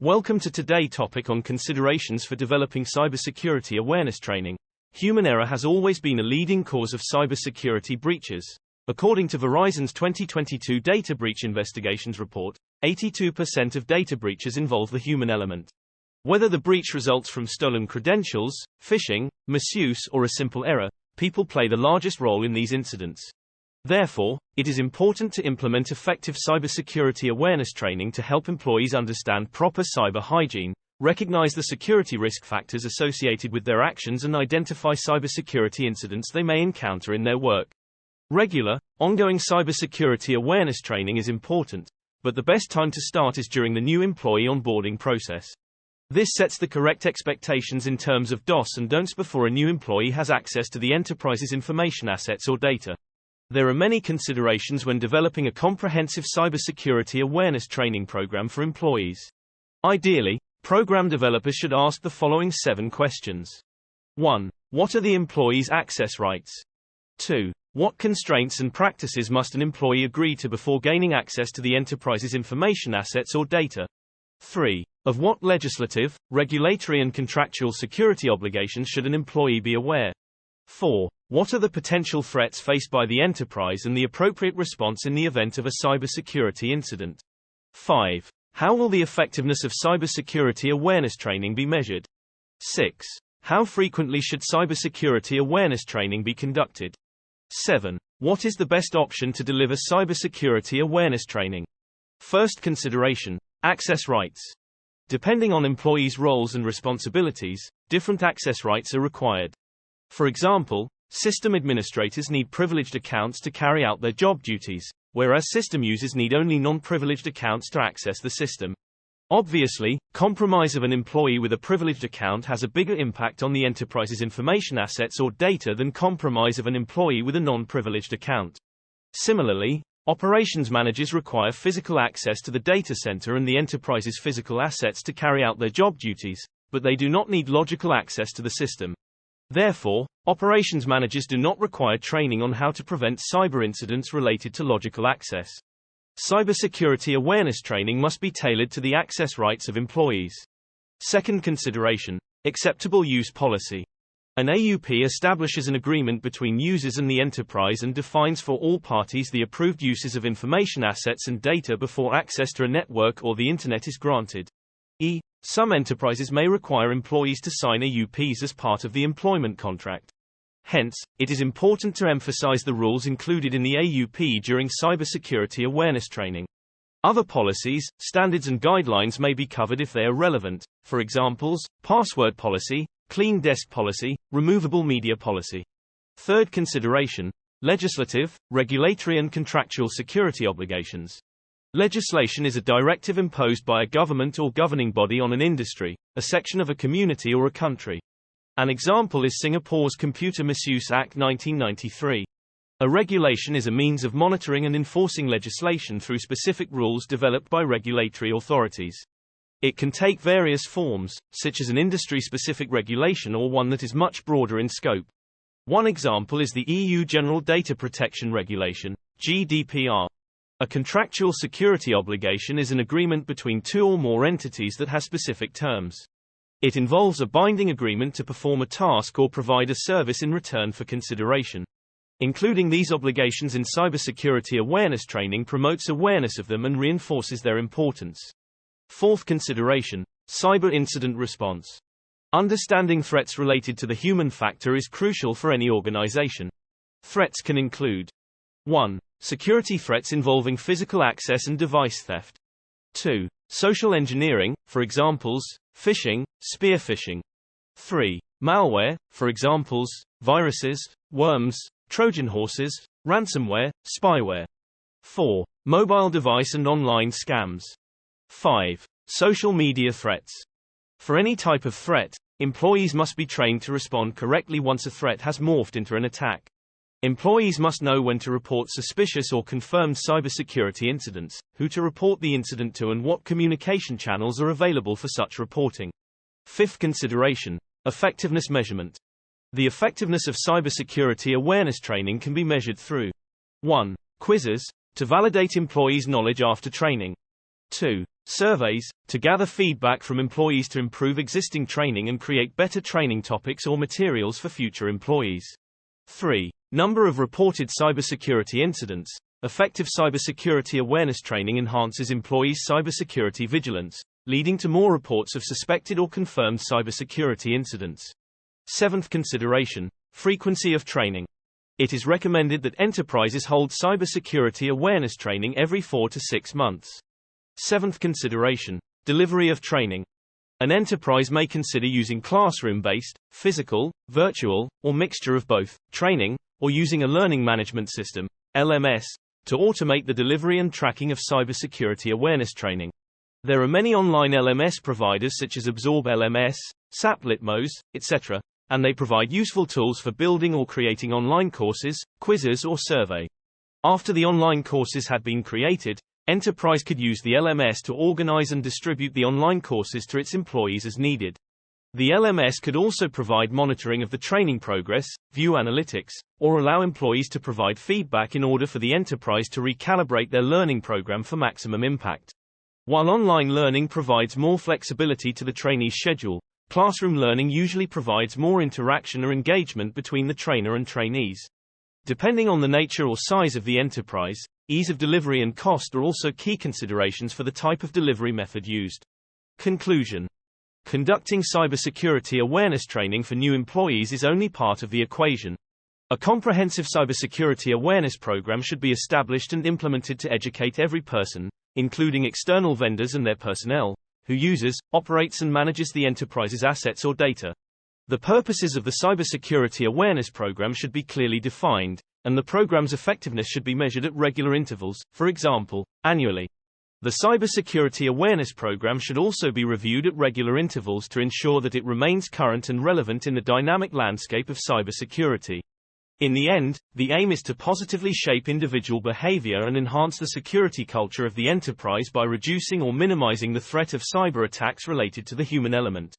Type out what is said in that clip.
Welcome to today's topic on considerations for developing cybersecurity awareness training. Human error has always been a leading cause of cybersecurity breaches. According to Verizon's 2022 data breach investigations report, 82% of data breaches involve the human element. Whether the breach results from stolen credentials, phishing, misuse, or a simple error, people play the largest role in these incidents. Therefore, it is important to implement effective cybersecurity awareness training to help employees understand proper cyber hygiene, recognize the security risk factors associated with their actions, and identify cybersecurity incidents they may encounter in their work. Regular, ongoing cybersecurity awareness training is important, but the best time to start is during the new employee onboarding process. This sets the correct expectations in terms of do's and don'ts before a new employee has access to the enterprise's information assets or data. There are many considerations when developing a comprehensive cybersecurity awareness training program for employees. Ideally, program developers should ask the following 7 questions. 1. What are the employee's access rights? 2. What constraints and practices must an employee agree to before gaining access to the enterprise's information assets or data? 3. Of what legislative, regulatory, and contractual security obligations should an employee be aware? 4. What are the potential threats faced by the enterprise and the appropriate response in the event of a cybersecurity incident? 5. How will the effectiveness of cybersecurity awareness training be measured? 6. How frequently should cybersecurity awareness training be conducted? 7. What is the best option to deliver cybersecurity awareness training? First consideration: access rights. Depending on employees' roles and responsibilities, different access rights are required. For example, system administrators need privileged accounts to carry out their job duties, whereas system users need only non-privileged accounts to access the system. Obviously, compromise of an employee with a privileged account has a bigger impact on the enterprise's information assets or data than compromise of an employee with a non-privileged account. Similarly, operations managers require physical access to the data center and the enterprise's physical assets to carry out their job duties, but they do not need logical access to the system. Therefore, operations managers do not require training on how to prevent cyber incidents related to logical access. Cybersecurity awareness training must be tailored to the access rights of employees. Second consideration: acceptable use policy. An AUP establishes an agreement between users and the enterprise and defines for all parties the approved uses of information assets and data before access to a network or the Internet is granted. Some enterprises may require employees to sign AUPs as part of the employment contract. Hence, it is important to emphasize the rules included in the AUP during cybersecurity awareness training. Other policies, standards, and guidelines may be covered if they are relevant, for examples, password policy, clean desk policy, removable media policy. Third consideration: legislative, regulatory, and contractual security obligations. Legislation is a directive imposed by a government or governing body on an industry, a section of a community, or a country. An example is Singapore's Computer Misuse Act 1993. A regulation is a means of monitoring and enforcing legislation through specific rules developed by regulatory authorities. It can take various forms, such as an industry-specific regulation or one that is much broader in scope. One example is the EU General Data Protection Regulation, GDPR. A contractual security obligation is an agreement between two or more entities that has specific terms. It involves a binding agreement to perform a task or provide a service in return for consideration. Including these obligations in cybersecurity awareness training promotes awareness of them and reinforces their importance. Fourth consideration: cyber incident response. Understanding threats related to the human factor is crucial for any organization. Threats can include: 1. Security threats involving physical access and device theft. 2. Social engineering, for examples, phishing, spear phishing. 3. Malware, for examples, viruses, worms, Trojan horses, ransomware, spyware. 4. Mobile device and online scams. 5. Social media threats. For any type of threat, employees must be trained to respond correctly once a threat has morphed into an attack. Employees must know when to report suspicious or confirmed cybersecurity incidents, who to report the incident to, and what communication channels are available for such reporting. Fifth consideration: effectiveness measurement. The effectiveness of cybersecurity awareness training can be measured through 1. Quizzes, to validate employees' knowledge after training. 2. Surveys, to gather feedback from employees to improve existing training and create better training topics or materials for future employees. 3. Number of reported cybersecurity incidents. Effective cybersecurity awareness training enhances employees' cybersecurity vigilance, leading to more reports of suspected or confirmed cybersecurity incidents. 7th consideration, frequency of training. It is recommended that enterprises hold cybersecurity awareness training every 4 to 6 months. 7th consideration, delivery of training. An enterprise may consider using classroom-based, physical, virtual, or mixture of both, training, or using a learning management system, LMS, to automate the delivery and tracking of cybersecurity awareness training. There are many online LMS providers such as Absorb LMS, SAP Litmos, etc., and they provide useful tools for building or creating online courses, quizzes or survey. After the online courses had been created, enterprise could use the LMS to organize and distribute the online courses to its employees as needed. The LMS could also provide monitoring of the training progress, view analytics, or allow employees to provide feedback in order for the enterprise to recalibrate their learning program for maximum impact. While online learning provides more flexibility to the trainee's schedule, classroom learning usually provides more interaction or engagement between the trainer and trainees. Depending on the nature or size of the enterprise, ease of delivery and cost are also key considerations for the type of delivery method used. Conclusion. Conducting cybersecurity awareness training for new employees is only part of the equation. A comprehensive cybersecurity awareness program should be established and implemented to educate every person, including external vendors and their personnel, who uses, operates and manages the enterprise's assets or data. The purposes of the cybersecurity awareness program should be clearly defined, and the program's effectiveness should be measured at regular intervals, for example, annually. The cybersecurity awareness program should also be reviewed at regular intervals to ensure that it remains current and relevant in the dynamic landscape of cybersecurity. In the end, the aim is to positively shape individual behavior and enhance the security culture of the enterprise by reducing or minimizing the threat of cyber attacks related to the human element.